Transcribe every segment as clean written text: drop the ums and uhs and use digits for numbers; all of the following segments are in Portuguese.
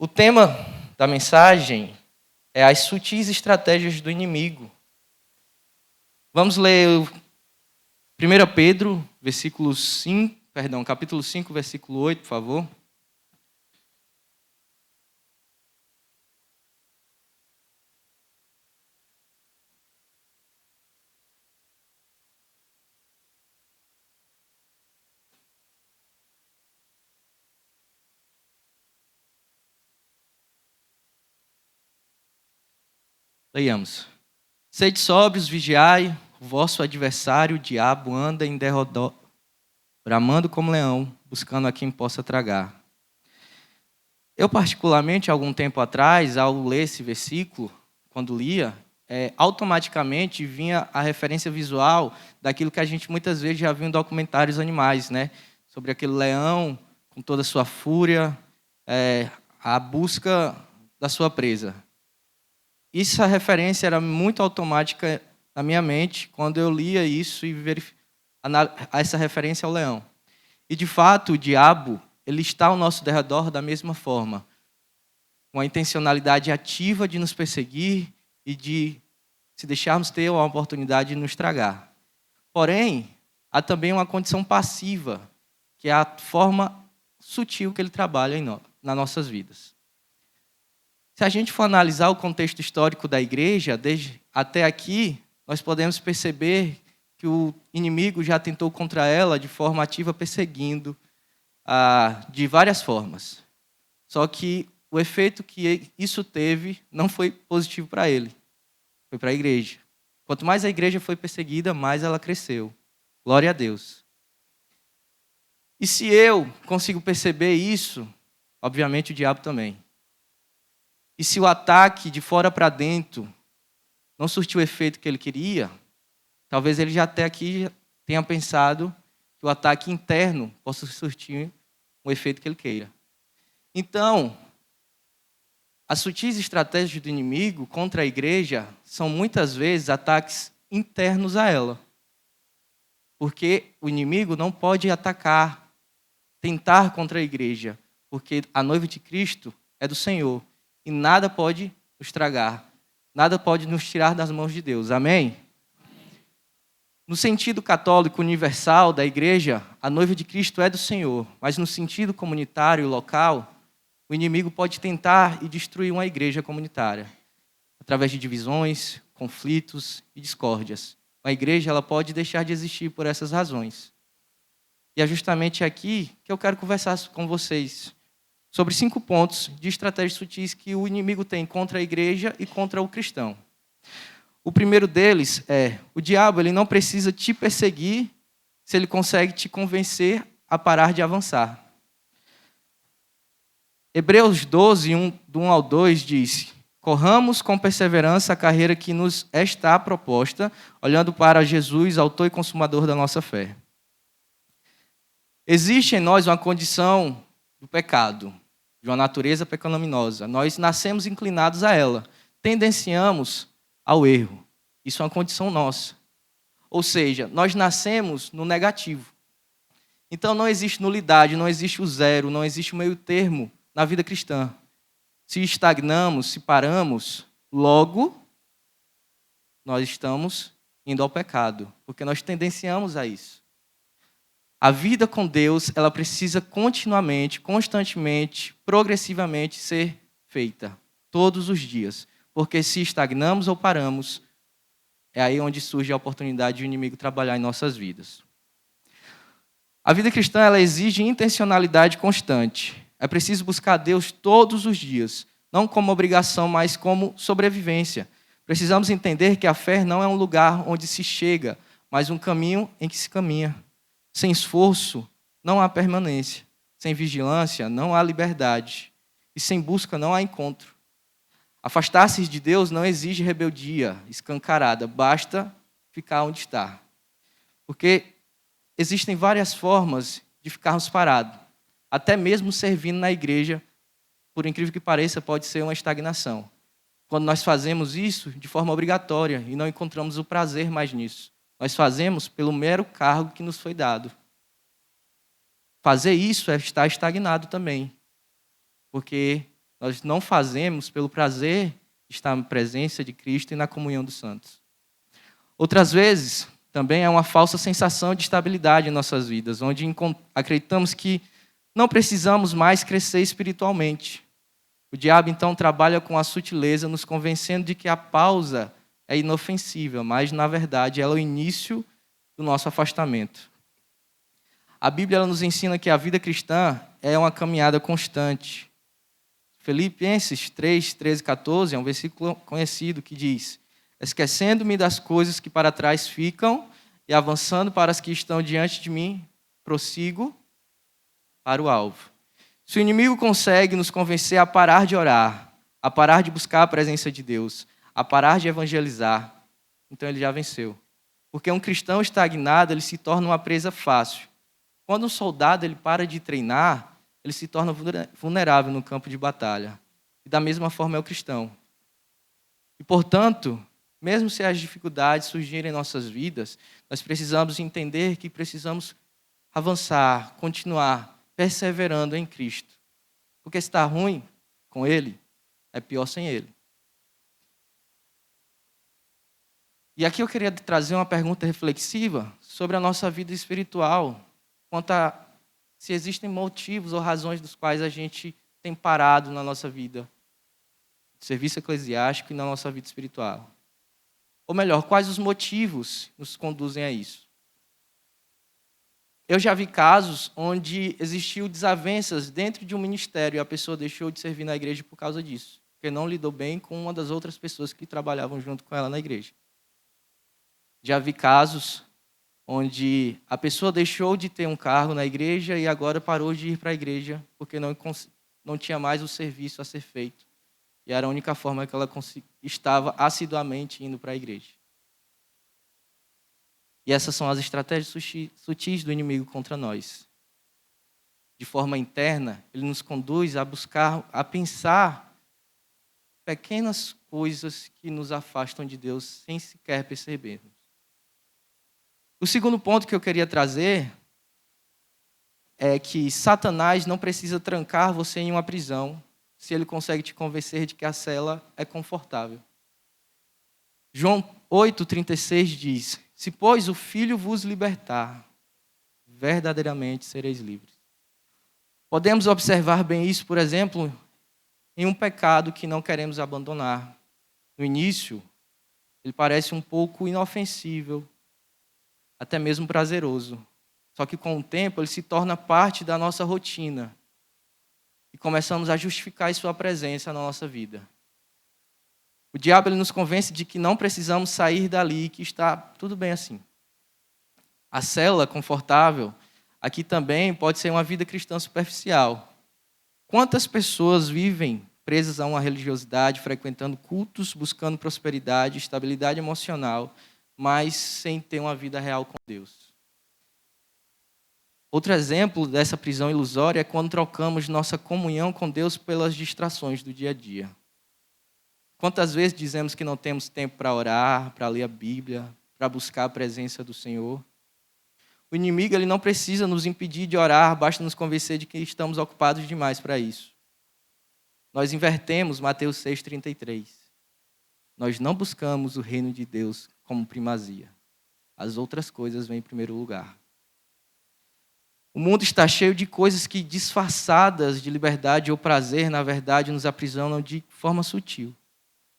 O tema da mensagem é as sutis estratégias do inimigo. Vamos ler 1 Pedro, capítulo 5, versículo 8, por favor. Leiamos. Sede sóbrios, vigiai, o vosso adversário, o diabo, anda em derredor, bramando como leão, buscando a quem possa tragar. Eu, particularmente, algum tempo atrás, ao ler esse versículo, quando lia, automaticamente vinha a referência visual daquilo que a gente muitas vezes já viu em documentários animais, né? Sobre aquele leão com toda a sua fúria, a busca da sua presa. Essa referência era muito automática na minha mente quando eu lia isso e essa referência ao leão. E, de fato, o diabo ele está ao nosso derredor da mesma forma, com a intencionalidade ativa de nos perseguir e de, se deixarmos ter uma oportunidade de nos tragar. Porém, há também uma condição passiva, que é a forma sutil que ele trabalha nas nossas vidas. Se a gente for analisar o contexto histórico da igreja, desde até aqui, nós podemos perceber que o inimigo já tentou contra ela de forma ativa, perseguindo de várias formas. Só que o efeito que isso teve não foi positivo para ele, foi para a igreja. Quanto mais a igreja foi perseguida, mais ela cresceu. Glória a Deus. E se eu consigo perceber isso, obviamente o diabo também. E se o ataque de fora para dentro não surtiu o efeito que ele queria, talvez ele já até aqui tenha pensado que o ataque interno possa surtir o efeito que ele queira. Então, as sutis estratégias do inimigo contra a igreja são muitas vezes ataques internos a ela. Porque o inimigo não pode tentar contra a igreja, porque a noiva de Cristo é do Senhor. E nada pode nos tragar, nada pode nos tirar das mãos de Deus. Amém? No sentido católico universal da igreja, a noiva de Cristo é do Senhor. Mas no sentido comunitário e local, o inimigo pode tentar e destruir uma igreja comunitária, através de divisões, conflitos e discórdias. A igreja ela pode deixar de existir por essas razões. E é justamente aqui que eu quero conversar com vocês sobre 5 pontos de estratégias sutis que o inimigo tem contra a igreja e contra o cristão. O primeiro deles é: o diabo ele não precisa te perseguir se ele consegue te convencer a parar de avançar. Hebreus 12, do 1 ao 2 diz: corramos com perseverança a carreira que nos está proposta, olhando para Jesus, autor e consumador da nossa fé. Existe em nós uma condição do pecado, de uma natureza pecaminosa. Nós nascemos inclinados a ela, tendenciamos ao erro. Isso é uma condição nossa. Ou seja, nós nascemos no negativo. Então não existe nulidade, não existe o zero, não existe o meio termo na vida cristã. Se estagnamos, se paramos, logo nós estamos indo ao pecado, porque nós tendenciamos a isso. A vida com Deus, ela precisa continuamente, constantemente, progressivamente ser feita, todos os dias. Porque se estagnamos ou paramos, é aí onde surge a oportunidade de o inimigo trabalhar em nossas vidas. A vida cristã, ela exige intencionalidade constante. É preciso buscar Deus todos os dias, não como obrigação, mas como sobrevivência. Precisamos entender que a fé não é um lugar onde se chega, mas um caminho em que se caminha. Sem esforço, não há permanência. Sem vigilância, não há liberdade. E sem busca, não há encontro. Afastar-se de Deus não exige rebeldia escancarada. Basta ficar onde está. Porque existem várias formas de ficarmos parados. Até mesmo servindo na igreja, por incrível que pareça, pode ser uma estagnação. Quando nós fazemos isso de forma obrigatória e não encontramos o prazer mais nisso. Nós fazemos pelo mero cargo que nos foi dado. Fazer isso é estar estagnado também. Porque Nós não fazemos pelo prazer de estar na presença de Cristo e na comunhão dos santos. Outras vezes, também é uma falsa sensação de estabilidade em nossas vidas, onde acreditamos que não precisamos mais crescer espiritualmente. O diabo, então, trabalha com a sutileza, nos convencendo de que a pausa é inofensiva, mas, na verdade, ela é o início do nosso afastamento. A Bíblia ela nos ensina que a vida cristã é uma caminhada constante. Filipenses 3, 13 e 14 é um versículo conhecido que diz: esquecendo-me das coisas que para trás ficam e avançando para as que estão diante de mim, prossigo para o alvo. Se o inimigo consegue nos convencer a parar de orar, a parar de buscar a presença de Deus, a parar de evangelizar, então ele já venceu. Porque um cristão estagnado, ele se torna uma presa fácil. Quando um soldado ele para de treinar, ele se torna vulnerável no campo de batalha. E da mesma forma é o cristão. E, portanto, mesmo se as dificuldades surgirem em nossas vidas, nós precisamos entender que precisamos avançar, continuar, perseverando em Cristo. Porque se está ruim com Ele, é pior sem Ele. E aqui eu queria trazer uma pergunta reflexiva sobre a nossa vida espiritual, quanto a se existem motivos ou razões dos quais a gente tem parado na nossa vida de serviço eclesiástico e na nossa vida espiritual. Ou melhor, quais os motivos nos conduzem a isso? Eu já vi casos onde existiu desavenças dentro de um ministério e a pessoa deixou de servir na igreja por causa disso, porque não lidou bem com uma das outras pessoas que trabalhavam junto com ela na igreja. Já vi casos onde a pessoa deixou de ter um cargo na igreja e agora parou de ir para a igreja porque não tinha mais o serviço a ser feito. E era a única forma que ela estava assiduamente indo para a igreja. E essas são as estratégias sutis do inimigo contra nós. De forma interna, ele nos conduz a buscar, a pensar pequenas coisas que nos afastam de Deus sem sequer percebermos. O segundo ponto que eu queria trazer é que Satanás não precisa trancar você em uma prisão se ele consegue te convencer de que a cela é confortável. João 8,36 diz: se, pois, o Filho vos libertar, verdadeiramente sereis livres. Podemos observar bem isso, por exemplo, em um pecado que não queremos abandonar. No início, ele parece um pouco inofensível, até mesmo prazeroso. Só que com o tempo ele se torna parte da nossa rotina. E começamos a justificar sua presença na nossa vida. O diabo ele nos convence de que não precisamos sair dali, que está tudo bem assim. A cela confortável aqui também pode ser uma vida cristã superficial. Quantas pessoas vivem presas a uma religiosidade, frequentando cultos, buscando prosperidade, estabilidade emocional, mas sem ter uma vida real com Deus? Outro exemplo dessa prisão ilusória é quando trocamos nossa comunhão com Deus pelas distrações do dia a dia. Quantas vezes dizemos que não temos tempo para orar, para ler a Bíblia, para buscar a presença do Senhor? O inimigo ele não precisa nos impedir de orar, basta nos convencer de que estamos ocupados demais para isso. Nós invertemos Mateus 6,33. Nós não buscamos o reino de Deus como primazia. As outras coisas vêm em primeiro lugar. O mundo está cheio de coisas que, disfarçadas de liberdade ou prazer, na verdade, nos aprisionam de forma sutil.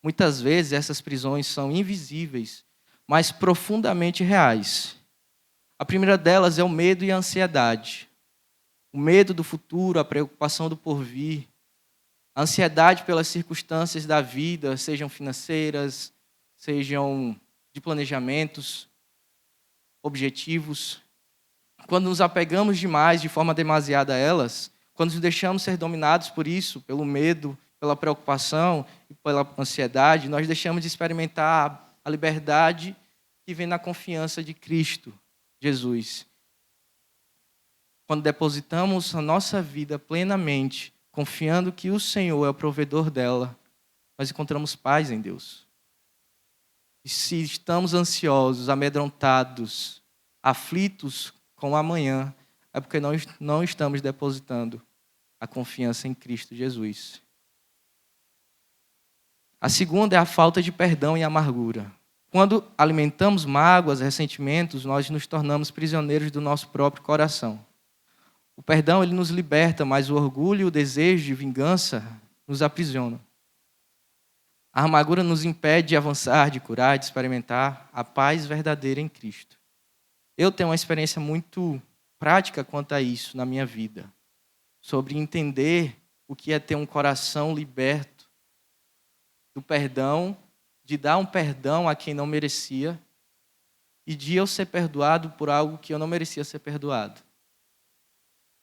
Muitas vezes, essas prisões são invisíveis, mas profundamente reais. A primeira delas é o medo e a ansiedade. O medo do futuro, a preocupação do porvir, a ansiedade pelas circunstâncias da vida, sejam financeiras, sejam de planejamentos, objetivos. Quando nos apegamos demais, de forma demasiada a elas, quando nos deixamos ser dominados por isso, pelo medo, pela preocupação e pela ansiedade, nós deixamos de experimentar a liberdade que vem na confiança de Cristo, Jesus. Quando depositamos a nossa vida plenamente, confiando que o Senhor é o provedor dela, nós encontramos paz em Deus. E se estamos ansiosos, amedrontados, aflitos com o amanhã, é porque nós não estamos depositando a confiança em Cristo Jesus. A segunda é a falta de perdão e amargura. Quando alimentamos mágoas, ressentimentos, nós nos tornamos prisioneiros do nosso próprio coração. O perdão, ele nos liberta, mas o orgulho e o desejo de vingança nos aprisionam. A amargura nos impede de avançar, de curar, de experimentar a paz verdadeira em Cristo. Eu tenho uma experiência muito prática quanto a isso na minha vida, sobre entender o que é ter um coração liberto do perdão, de dar um perdão a quem não merecia e de eu ser perdoado por algo que eu não merecia ser perdoado.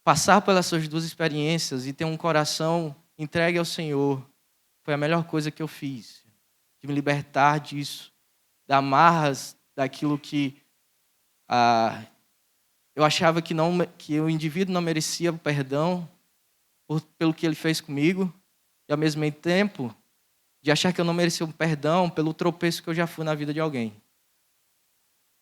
Passar pelas suas duas experiências e ter um coração entregue ao Senhor foi a melhor coisa que eu fiz, de me libertar disso, das amarras daquilo que eu achava que o indivíduo não merecia perdão pelo que ele fez comigo, e ao mesmo tempo de achar que eu não merecia um perdão pelo tropeço que eu já fui na vida de alguém.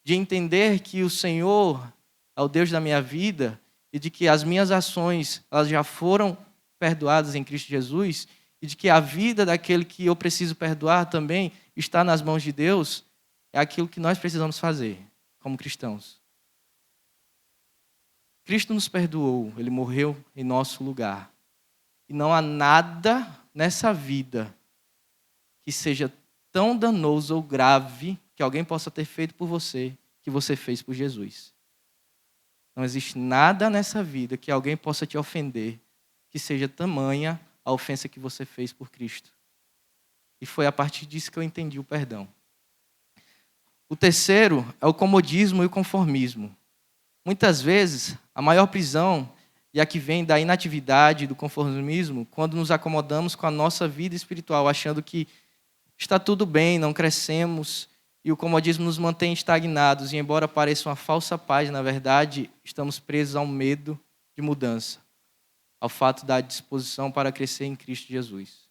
De entender que o Senhor é o Deus da minha vida e de que as minhas ações elas já foram perdoadas em Cristo Jesus e de que a vida daquele que eu preciso perdoar também está nas mãos de Deus, é aquilo que nós precisamos fazer como cristãos. Cristo nos perdoou, Ele morreu em nosso lugar. E não há nada nessa vida que seja tão danoso ou grave que alguém possa ter feito por você, que você fez por Jesus. Não existe nada nessa vida que alguém possa te ofender, que seja tamanha a ofensa que você fez por Cristo. E foi a partir disso que eu entendi o perdão. O terceiro é o comodismo e o conformismo. Muitas vezes, a maior prisão e a que vem da inatividade, do conformismo, quando nos acomodamos com a nossa vida espiritual, achando que está tudo bem, não crescemos, e o comodismo nos mantém estagnados, e embora pareça uma falsa paz, na verdade, estamos presos ao medo de mudança, ao fato da disposição para crescer em Cristo Jesus.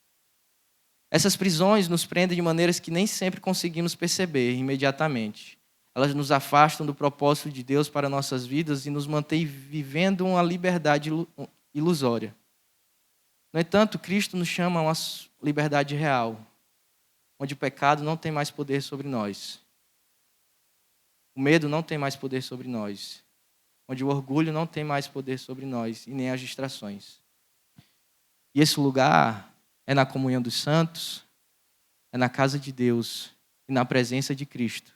Essas prisões nos prendem de maneiras que nem sempre conseguimos perceber imediatamente. Elas nos afastam do propósito de Deus para nossas vidas e nos mantêm vivendo uma liberdade ilusória. No entanto, Cristo nos chama a uma liberdade real, onde o pecado não tem mais poder sobre nós. O medo não tem mais poder sobre nós. Onde o orgulho não tem mais poder sobre nós e nem as distrações. E esse lugar é na comunhão dos santos, é na casa de Deus e na presença de Cristo.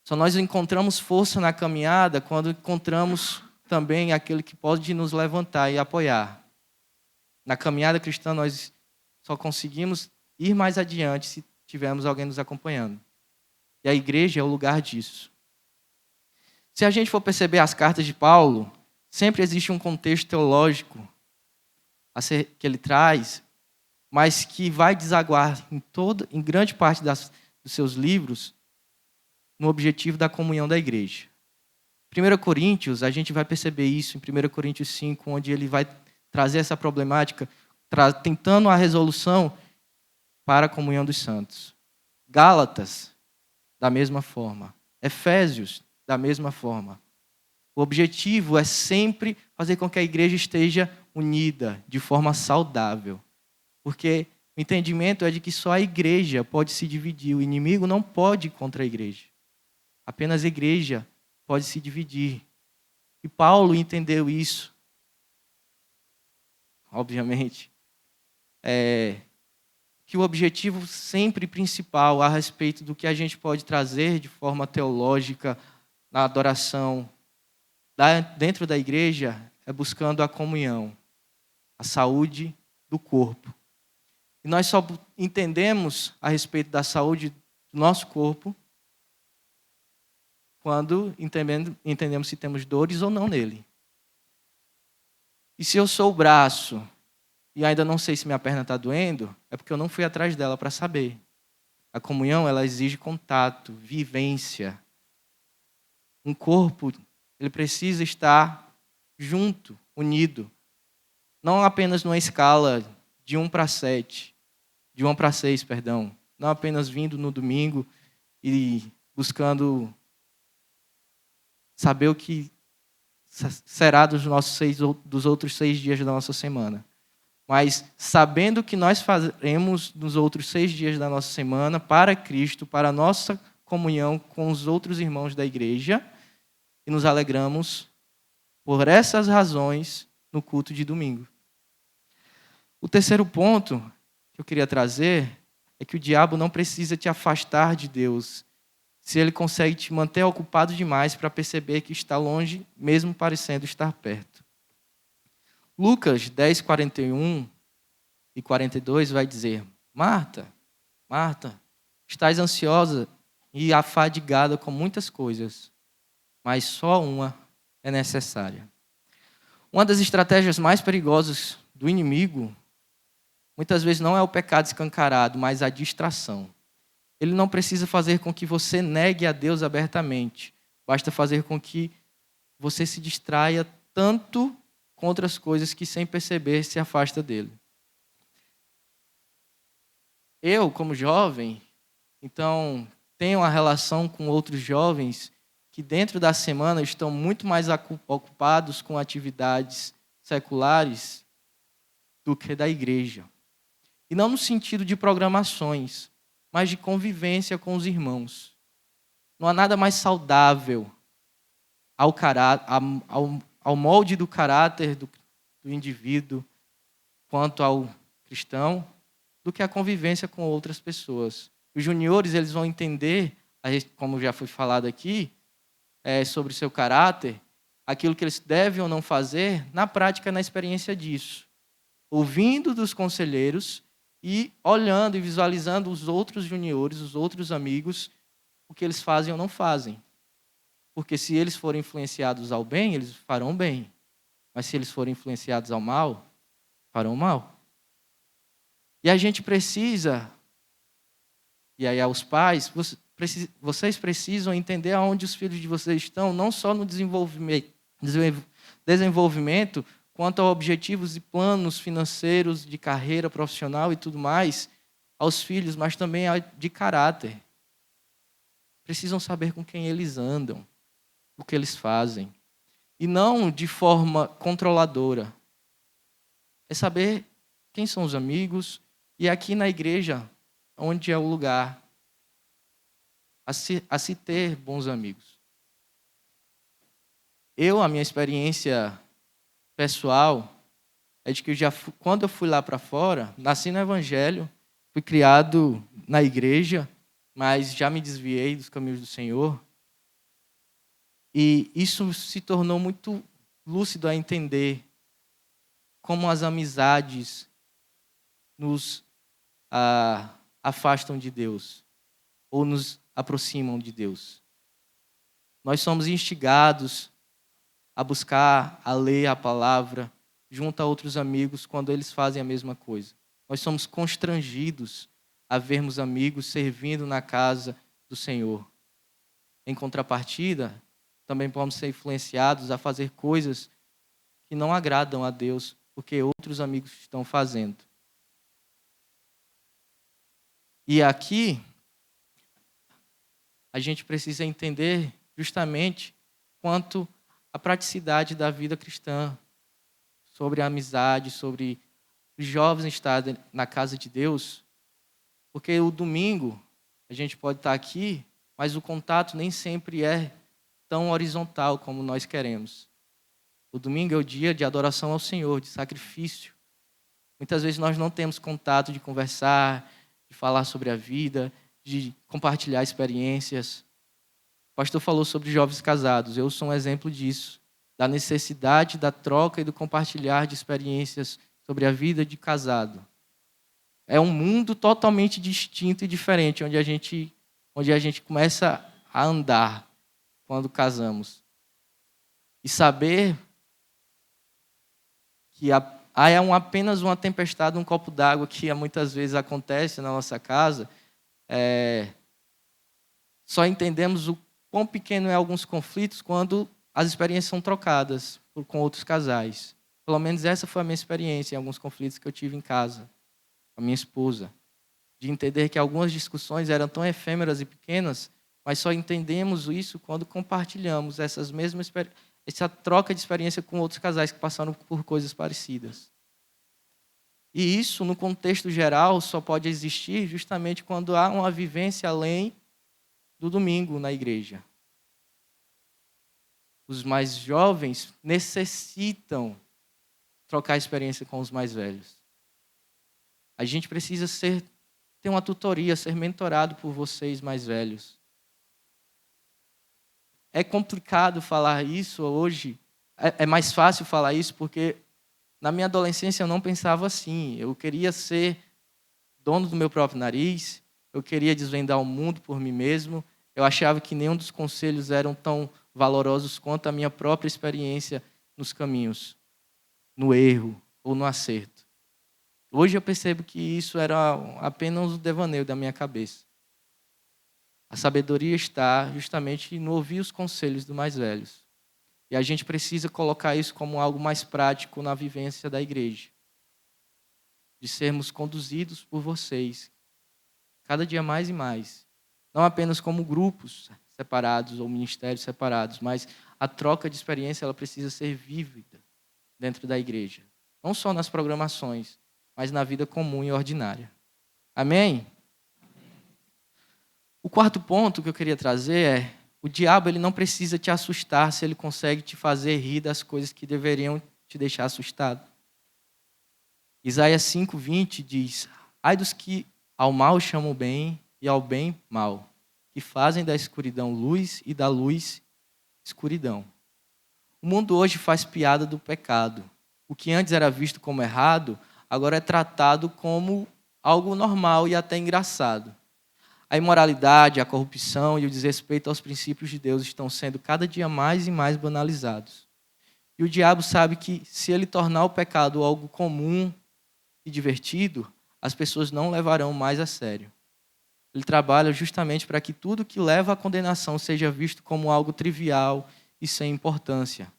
Só nós encontramos força na caminhada quando encontramos também aquele que pode nos levantar e apoiar. Na caminhada cristã nós só conseguimos ir mais adiante se tivermos alguém nos acompanhando. E a igreja é o lugar disso. Se a gente for perceber as cartas de Paulo, sempre existe um contexto teológico que ele traz, mas que vai desaguar em grande parte dos seus livros no objetivo da comunhão da igreja. 1 Coríntios, a gente vai perceber isso em 1 Coríntios 5, onde ele vai trazer essa problemática, tentando a resolução para a comunhão dos santos. Gálatas, da mesma forma. Efésios, da mesma forma. O objetivo é sempre fazer com que a igreja esteja unida, de forma saudável. Porque o entendimento é de que só a igreja pode se dividir. O inimigo não pode ir contra a igreja. Apenas a igreja pode se dividir. E Paulo entendeu isso. Obviamente. Que o objetivo sempre principal a respeito do que a gente pode trazer de forma teológica na adoração dentro da igreja é buscando a comunhão, a saúde do corpo. E nós só entendemos a respeito da saúde do nosso corpo quando entendemos se temos dores ou não nele. E se eu sou o braço e ainda não sei se minha perna está doendo, é porque eu não fui atrás dela para saber. A comunhão, ela exige contato, vivência. Um corpo, ele precisa estar junto, unido. Não apenas numa escala de 1 para 7, de 1 para 6, perdão. Não apenas vindo no domingo e buscando saber o que será dos outros 6 dias da nossa semana. mas sabendo que nós faremos nos outros 6 dias da nossa semana para Cristo, para a nossa comunhão com os outros irmãos da igreja, e nos alegramos por essas razões no culto de domingo. O terceiro ponto que eu queria trazer é que o diabo não precisa te afastar de Deus, se ele consegue te manter ocupado demais para perceber que está longe, mesmo parecendo estar perto. Lucas 10, 41 e 42 vai dizer: Marta, Marta, estás ansiosa e afadigada com muitas coisas, mas só uma é necessária. Uma das estratégias mais perigosas do inimigo, muitas vezes não é o pecado escancarado, mas a distração. Ele não precisa fazer com que você negue a Deus abertamente. Basta fazer com que você se distraia tanto com outras coisas que, sem perceber, se afasta dele. Eu, como jovem, então, tenho uma relação com outros jovens que dentro da semana estão muito mais ocupados com atividades seculares do que da igreja. E não no sentido de programações, mas de convivência com os irmãos. Não há nada mais saudável ao molde do caráter do indivíduo quanto ao cristão do que a convivência com outras pessoas. Os juniores, eles vão entender, como já foi falado aqui, sobre o seu caráter, aquilo que eles devem ou não fazer, na prática, na experiência disso. Ouvindo dos conselheiros e olhando e visualizando os outros juniores, os outros amigos, o que eles fazem ou não fazem. Porque se eles forem influenciados ao bem, eles farão bem. Mas se eles forem influenciados ao mal, farão mal. E a gente precisa, e aí aos pais, vocês precisam entender aonde os filhos de vocês estão, não só no desenvolvimento, quanto a objetivos e planos financeiros, de carreira profissional e tudo mais, aos filhos, mas também de caráter. Precisam saber com quem eles andam, o que eles fazem. E não de forma controladora. É saber quem são os amigos, e aqui na igreja, onde é o lugar a se ter bons amigos. A minha experiência pessoal é de que quando eu fui lá para fora, nasci no Evangelho, fui criado na igreja, mas já me desviei dos caminhos do Senhor. E isso se tornou muito lúcido a entender como as amizades nos afastam de Deus ou nos aproximam de Deus. Nós somos instigados a buscar, a ler a palavra junto a outros amigos quando eles fazem a mesma coisa. Nós somos constrangidos a vermos amigos servindo na casa do Senhor. Em contrapartida, também podemos ser influenciados a fazer coisas que não agradam a Deus, porque outros amigos estão fazendo. E aqui, a gente precisa entender justamente quanto a praticidade da vida cristã, sobre a amizade, sobre os jovens estarem na casa de Deus, porque o domingo a gente pode estar aqui, mas o contato nem sempre é tão horizontal como nós queremos. O domingo é o dia de adoração ao Senhor, de sacrifício. Muitas vezes nós não temos contato de conversar, de falar sobre a vida, de compartilhar experiências. O pastor falou sobre jovens casados. Eu sou um exemplo disso, da necessidade da troca e do compartilhar de experiências sobre a vida de casado. É um mundo totalmente distinto e diferente, onde a gente começa a andar quando casamos. E saber que apenas uma tempestade, um copo d'água, que muitas vezes acontece na nossa casa, só entendemos o quão pequeno é alguns conflitos quando as experiências são trocadas com outros casais. Pelo menos essa foi a minha experiência em alguns conflitos que eu tive em casa, com a minha esposa. De entender que algumas discussões eram tão efêmeras e pequenas, mas só entendemos isso quando compartilhamos essa troca de experiência com outros casais que passaram por coisas parecidas. E isso, no contexto geral, só pode existir justamente quando há uma vivência além do domingo na igreja. Os mais jovens necessitam trocar experiência com os mais velhos. A gente precisa ter uma tutoria, ser mentorado por vocês mais velhos. É complicado falar isso hoje, é mais fácil falar isso porque na minha adolescência eu não pensava assim. Eu queria ser dono do meu próprio nariz, eu queria desvendar o mundo por mim mesmo. Eu achava que nenhum dos conselhos eram tão valorosos quanto a minha própria experiência nos caminhos, no erro ou no acerto. Hoje eu percebo que isso era apenas um devaneio da minha cabeça. A sabedoria está justamente no ouvir os conselhos dos mais velhos. E a gente precisa colocar isso como algo mais prático na vivência da igreja. De sermos conduzidos por vocês, cada dia mais e mais. Não apenas como grupos separados ou ministérios separados, mas a troca de experiência ela precisa ser vívida dentro da igreja. Não só nas programações, mas na vida comum e ordinária. Amém? O quarto ponto que eu queria trazer é: o diabo ele não precisa te assustar se ele consegue te fazer rir das coisas que deveriam te deixar assustado. Isaías 5:20 diz: ai dos que ao mal chamam bem e ao bem mal, que fazem da escuridão luz e da luz escuridão. O mundo hoje faz piada do pecado. O que antes era visto como errado, agora é tratado como algo normal e até engraçado. A imoralidade, a corrupção e o desrespeito aos princípios de Deus estão sendo cada dia mais e mais banalizados. E o diabo sabe que se ele tornar o pecado algo comum e divertido, as pessoas não levarão mais a sério. Ele trabalha justamente para que tudo que leva à condenação seja visto como algo trivial e sem importância.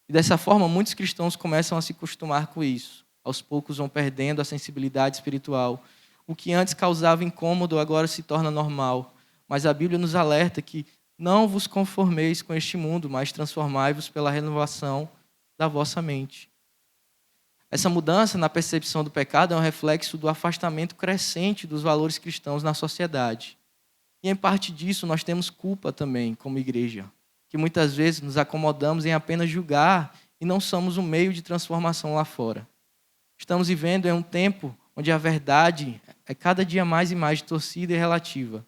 E dessa forma, muitos cristãos começam a se acostumar com isso. Aos poucos vão perdendo a sensibilidade espiritual. O que antes causava incômodo agora se torna normal. Mas a Bíblia nos alerta que não vos conformeis com este mundo, mas transformai-vos pela renovação da vossa mente. Essa mudança na percepção do pecado é um reflexo do afastamento crescente dos valores cristãos na sociedade. E em parte disso nós temos culpa também como igreja, que muitas vezes nos acomodamos em apenas julgar e não somos um meio de transformação lá fora. Estamos vivendo em um tempo onde a verdade é cada dia mais e mais distorcida e relativa,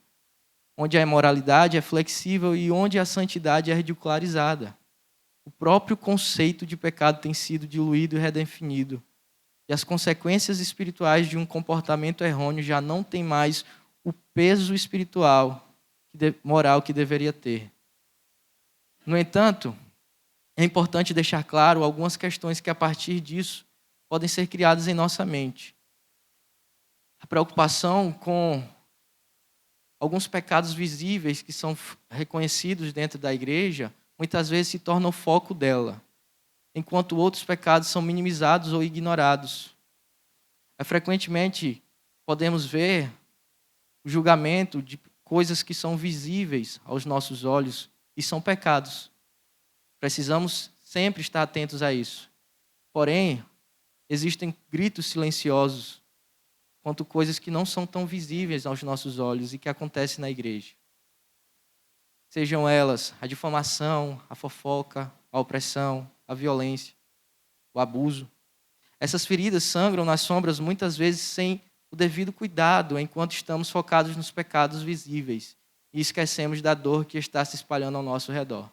onde a imoralidade é flexível e onde a santidade é ridicularizada. O próprio conceito de pecado tem sido diluído e redefinido. E as consequências espirituais de um comportamento errôneo já não têm mais o peso espiritual, moral que deveria ter. No entanto, é importante deixar claro algumas questões que, a partir disso, podem ser criadas em nossa mente. A preocupação com alguns pecados visíveis que são reconhecidos dentro da igreja, muitas vezes se torna o foco dela, enquanto outros pecados são minimizados ou ignorados. Frequentemente, podemos ver o julgamento de coisas que são visíveis aos nossos olhos e são pecados. Precisamos sempre estar atentos a isso. Porém, existem gritos silenciosos quanto coisas que não são tão visíveis aos nossos olhos e que acontecem na igreja. Sejam elas a difamação, a fofoca, a opressão, a violência, o abuso. Essas feridas sangram nas sombras muitas vezes sem o devido cuidado, enquanto estamos focados nos pecados visíveis e esquecemos da dor que está se espalhando ao nosso redor.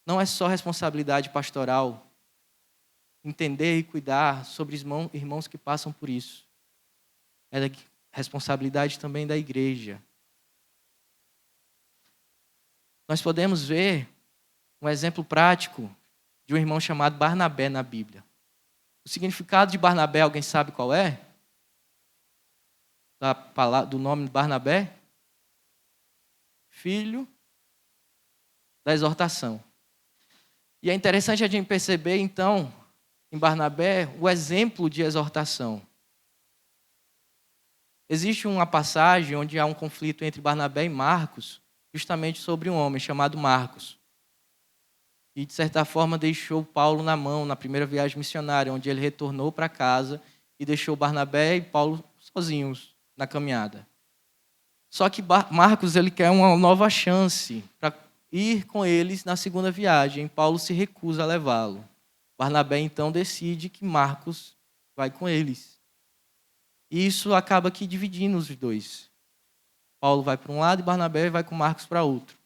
Não é só responsabilidade pastoral entender e cuidar sobre irmãos que passam por isso. É responsabilidade também da igreja. Nós podemos ver um exemplo prático de um irmão chamado Barnabé na Bíblia. O significado de Barnabé, alguém sabe qual é? Do nome Barnabé? Filho da exortação. E é interessante a gente perceber, então, em Barnabé, o exemplo de exortação. Existe uma passagem onde há um conflito entre Barnabé e Marcos, justamente sobre um homem chamado Marcos. E, de certa forma, deixou Paulo na mão na primeira viagem missionária, onde ele retornou para casa e deixou Barnabé e Paulo sozinhos na caminhada. Só que Marcos ele quer uma nova chance para ir com eles na segunda viagem. Paulo se recusa a levá-lo. Barnabé então decide que Marcos vai com eles. E isso acaba aqui dividindo os dois. Paulo vai para um lado e Barnabé vai com Marcos para outro.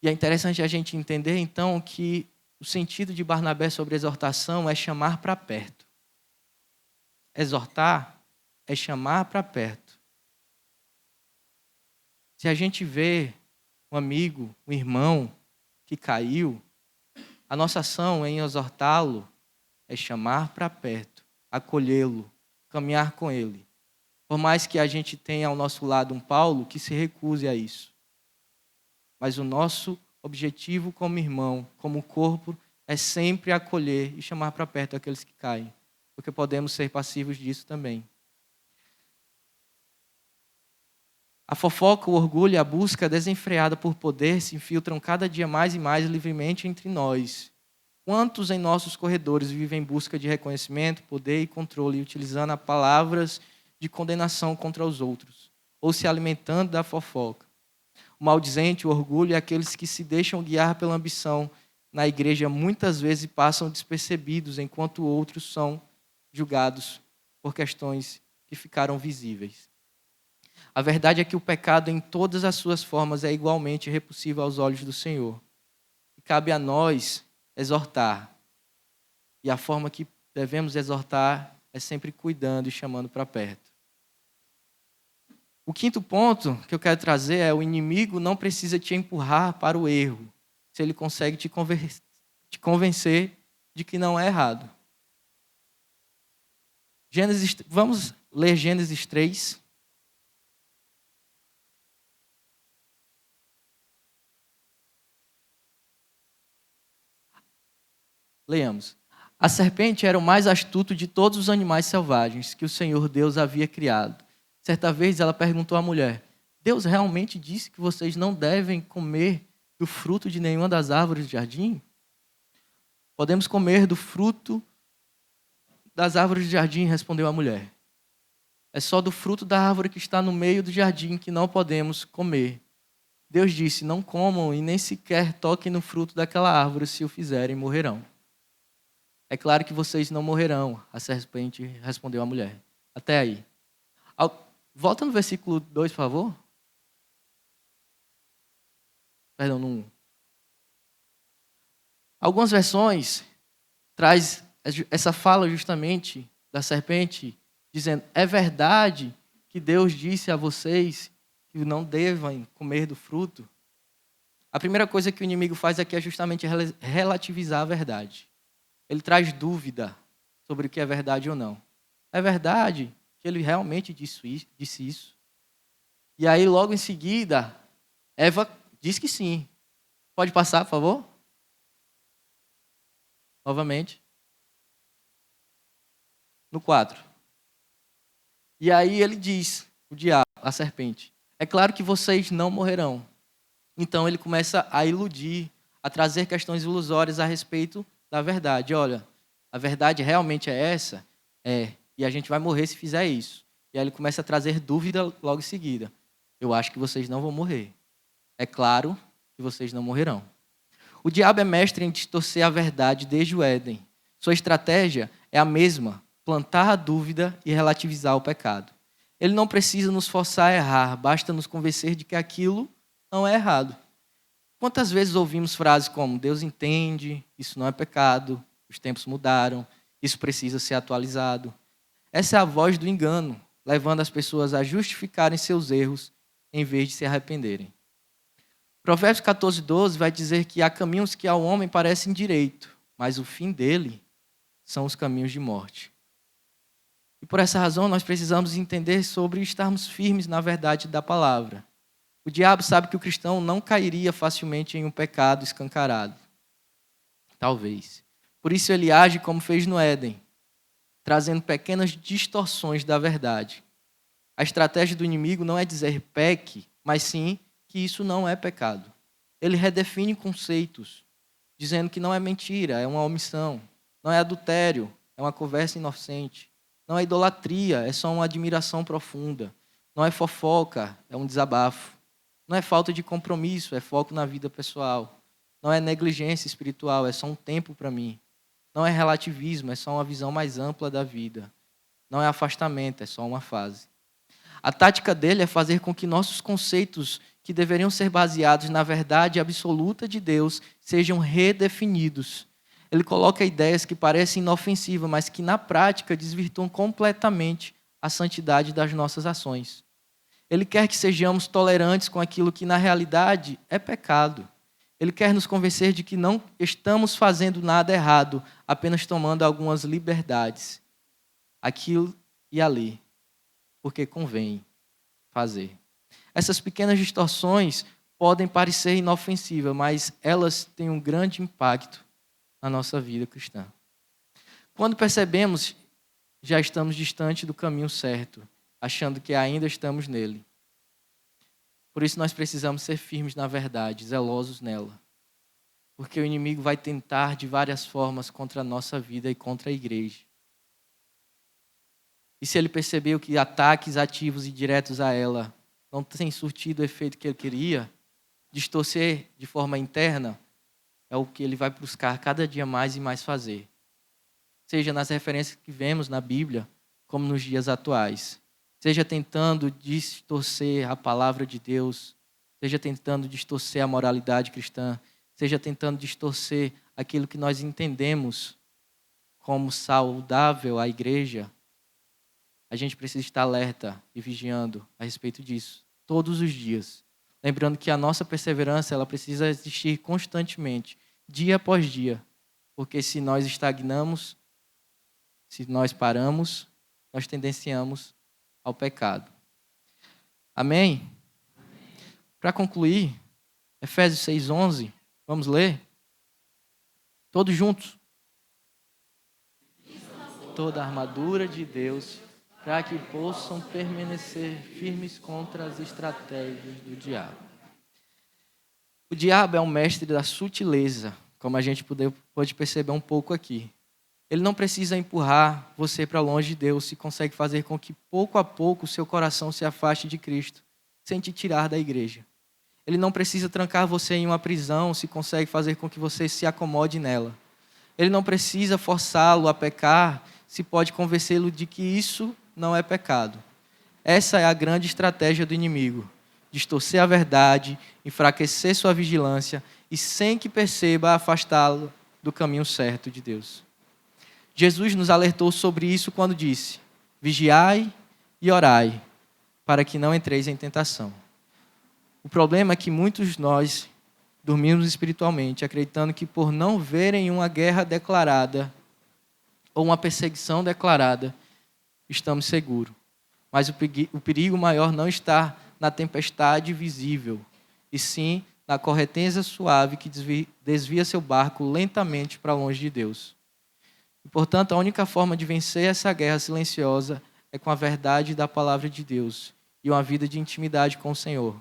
E é interessante a gente entender então que o sentido de Barnabé sobre exortação é chamar para perto. Exortar é chamar para perto. Se a gente vê um amigo, um irmão que caiu, a nossa ação em exortá-lo é chamar para perto, acolhê-lo, caminhar com ele. Por mais que a gente tenha ao nosso lado um Paulo que se recuse a isso. Mas o nosso objetivo como irmão, como corpo, é sempre acolher e chamar para perto aqueles que caem. Porque podemos ser passivos disso também. A fofoca, o orgulho e a busca desenfreada por poder se infiltram cada dia mais e mais livremente entre nós. Quantos em nossos corredores vivem em busca de reconhecimento, poder e controle, utilizando palavras de condenação contra os outros, ou se alimentando da fofoca? O maldizente, o orgulho e aqueles que se deixam guiar pela ambição na igreja muitas vezes passam despercebidos, enquanto outros são julgados por questões que ficaram visíveis. A verdade é que o pecado em todas as suas formas é igualmente repulsivo aos olhos do Senhor. E cabe a nós exortar. E a forma que devemos exortar é sempre cuidando e chamando para perto. O quinto ponto que eu quero trazer é: o inimigo não precisa te empurrar para o erro, se ele consegue te convencer de que não é errado. Vamos ler Gênesis 3. Leamos. A serpente era o mais astuto de todos os animais selvagens que o Senhor Deus havia criado. Certa vez ela perguntou à mulher: Deus realmente disse que vocês não devem comer do fruto de nenhuma das árvores do jardim? Podemos comer do fruto das árvores do jardim, respondeu a mulher. É só do fruto da árvore que está no meio do jardim que não podemos comer. Deus disse: não comam e nem sequer toquem no fruto daquela árvore, se o fizerem, morrerão. É claro que vocês não morrerão, a serpente respondeu à mulher. Até aí. Volta no versículo 2, por favor. Perdão, no 1. Algumas versões traz essa fala justamente da serpente, dizendo: é verdade que Deus disse a vocês que não devem comer do fruto? A primeira coisa que o inimigo faz aqui é justamente relativizar a verdade. Ele traz dúvida sobre o que é verdade ou não. É verdade que ele realmente disse isso? E aí, logo em seguida, Eva diz que sim. Pode passar, por favor? Novamente. No 4. E aí ele diz, o diabo, a serpente: é claro que vocês não morrerão. Então ele começa a iludir, a trazer questões ilusórias a respeito da verdade. Olha, a verdade realmente é essa? É. E a gente vai morrer se fizer isso. E aí ele começa a trazer dúvida logo em seguida. Eu acho que vocês não vão morrer. É claro que vocês não morrerão. O diabo é mestre em distorcer a verdade desde o Éden. Sua estratégia é a mesma: plantar a dúvida e relativizar o pecado. Ele não precisa nos forçar a errar, basta nos convencer de que aquilo não é errado. Quantas vezes ouvimos frases como: Deus entende, isso não é pecado, os tempos mudaram, isso precisa ser atualizado. Essa é a voz do engano, levando as pessoas a justificarem seus erros em vez de se arrependerem. Provérbios 14:12 vai dizer que há caminhos que ao homem parecem direito, mas o fim dele são os caminhos de morte. E por essa razão nós precisamos entender sobre estarmos firmes na verdade da palavra. O diabo sabe que o cristão não cairia facilmente em um pecado escancarado. Talvez. Por isso ele age como fez no Éden, trazendo pequenas distorções da verdade. A estratégia do inimigo não é dizer peque, mas sim que isso não é pecado. Ele redefine conceitos, dizendo que não é mentira, é uma omissão. Não é adultério, é uma conversa inocente. Não é idolatria, é só uma admiração profunda. Não é fofoca, é um desabafo. Não é falta de compromisso, é foco na vida pessoal. Não é negligência espiritual, é só um tempo para mim. Não é relativismo, é só uma visão mais ampla da vida. Não é afastamento, é só uma fase. A tática dele é fazer com que nossos conceitos, que deveriam ser baseados na verdade absoluta de Deus, sejam redefinidos. Ele coloca ideias que parecem inofensivas, mas que na prática desvirtuam completamente a santidade das nossas ações. Ele quer que sejamos tolerantes com aquilo que na realidade é pecado. Ele quer nos convencer de que não estamos fazendo nada errado, apenas tomando algumas liberdades, aquilo e ali, porque convém fazer. Essas pequenas distorções podem parecer inofensivas, mas elas têm um grande impacto na nossa vida cristã. Quando percebemos, já estamos distante do caminho certo, achando que ainda estamos nele. Por isso nós precisamos ser firmes na verdade, zelosos nela. Porque o inimigo vai tentar de várias formas contra a nossa vida e contra a igreja. E se ele percebeu que ataques ativos e diretos a ela não têm surtido o efeito que ele queria, distorcer de forma interna é o que ele vai buscar cada dia mais e mais fazer. Seja nas referências que vemos na Bíblia, como nos dias atuais. Seja tentando distorcer a palavra de Deus, seja tentando distorcer a moralidade cristã, seja tentando distorcer aquilo que nós entendemos como saudável à igreja, a gente precisa estar alerta e vigiando a respeito disso, todos os dias. Lembrando que a nossa perseverança ela precisa existir constantemente, dia após dia, porque se nós estagnamos, se nós paramos, nós tendenciamos ao pecado. Amém? Para concluir, Efésios 6:11, vamos ler? Todos juntos. Toda a armadura de Deus, para que possam permanecer firmes contra as estratégias do diabo. O diabo é um mestre da sutileza, como a gente pode perceber um pouco aqui. Ele não precisa empurrar você para longe de Deus, se consegue fazer com que pouco a pouco o seu coração se afaste de Cristo, sem te tirar da igreja. Ele não precisa trancar você em uma prisão, se consegue fazer com que você se acomode nela. Ele não precisa forçá-lo a pecar, se pode convencê-lo de que isso não é pecado. Essa é a grande estratégia do inimigo. Distorcer a verdade, enfraquecer sua vigilância e, sem que perceba, afastá-lo do caminho certo de Deus. Jesus nos alertou sobre isso quando disse: vigiai e orai, para que não entreis em tentação. O problema é que muitos de nós dormimos espiritualmente, acreditando que por não verem uma guerra declarada ou uma perseguição declarada, estamos seguros. Mas o perigo maior não está na tempestade visível, e sim na correnteza suave que desvia seu barco lentamente para longe de Deus. E, portanto, a única forma de vencer essa guerra silenciosa é com a verdade da palavra de Deus e uma vida de intimidade com o Senhor.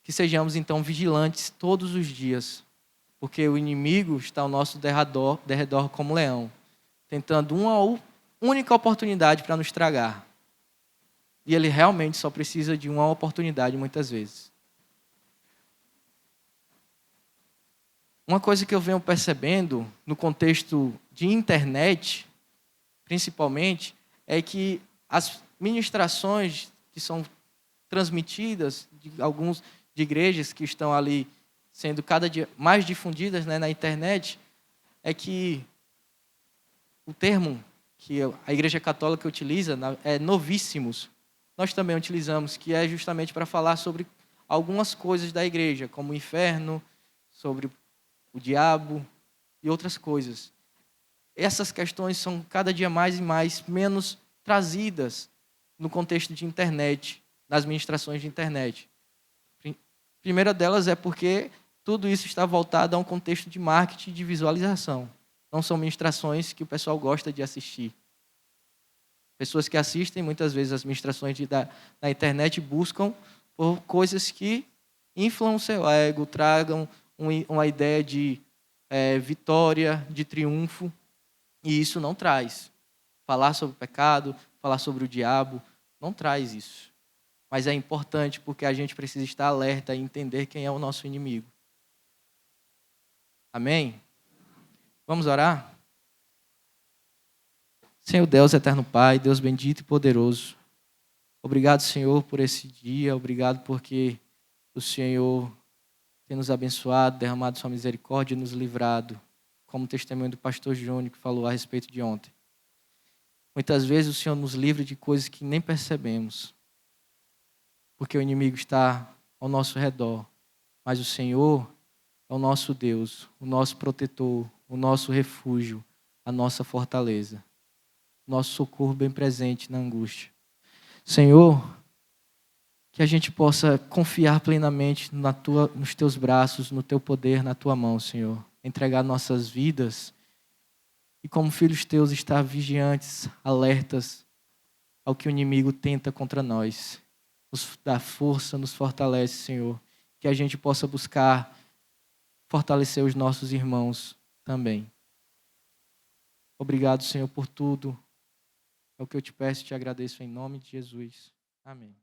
Que sejamos, então, vigilantes todos os dias, porque o inimigo está ao nosso derredor como leão, tentando uma única oportunidade para nos tragar. E ele realmente só precisa de uma oportunidade muitas vezes. Uma coisa que eu venho percebendo no contexto de internet, principalmente, é que as ministrações que são transmitidas de igrejas que estão ali sendo cada dia mais difundidas, né, na internet, é que o termo que a Igreja Católica utiliza é novíssimos. Nós também utilizamos, que é justamente para falar sobre algumas coisas da igreja, como o inferno, sobre o diabo e outras coisas. Essas questões são cada dia mais e mais menos trazidas no contexto de internet, nas ministrações de internet. A primeira delas é porque tudo isso está voltado a um contexto de marketing e de visualização. Não são ministrações que o pessoal gosta de assistir. Pessoas que assistem muitas vezes as ministrações na internet buscam por coisas que inflam o seu ego, tragam uma ideia de vitória, de triunfo. E isso não traz. Falar sobre o pecado, falar sobre o diabo, não traz isso. Mas é importante porque a gente precisa estar alerta e entender quem é o nosso inimigo. Amém? Vamos orar? Senhor Deus, eterno Pai, Deus bendito e poderoso. Obrigado, Senhor, por esse dia. Obrigado porque o Senhor tem nos abençoado, derramado sua misericórdia e nos livrado, como o testemunho do pastor Júnior que falou a respeito de ontem. Muitas vezes o Senhor nos livra de coisas que nem percebemos, porque o inimigo está ao nosso redor. Mas o Senhor é o nosso Deus, o nosso protetor, o nosso refúgio, a nossa fortaleza, nosso socorro bem presente na angústia. Senhor, que a gente possa confiar plenamente nos teus braços, no teu poder, na tua mão, Senhor. Entregar nossas vidas e, como filhos teus, estar vigiantes, alertas ao que o inimigo tenta contra nós. Nos dá força, nos fortalece, Senhor. Que a gente possa buscar fortalecer os nossos irmãos também. Obrigado, Senhor, por tudo. É o que eu te peço e te agradeço em nome de Jesus. Amém.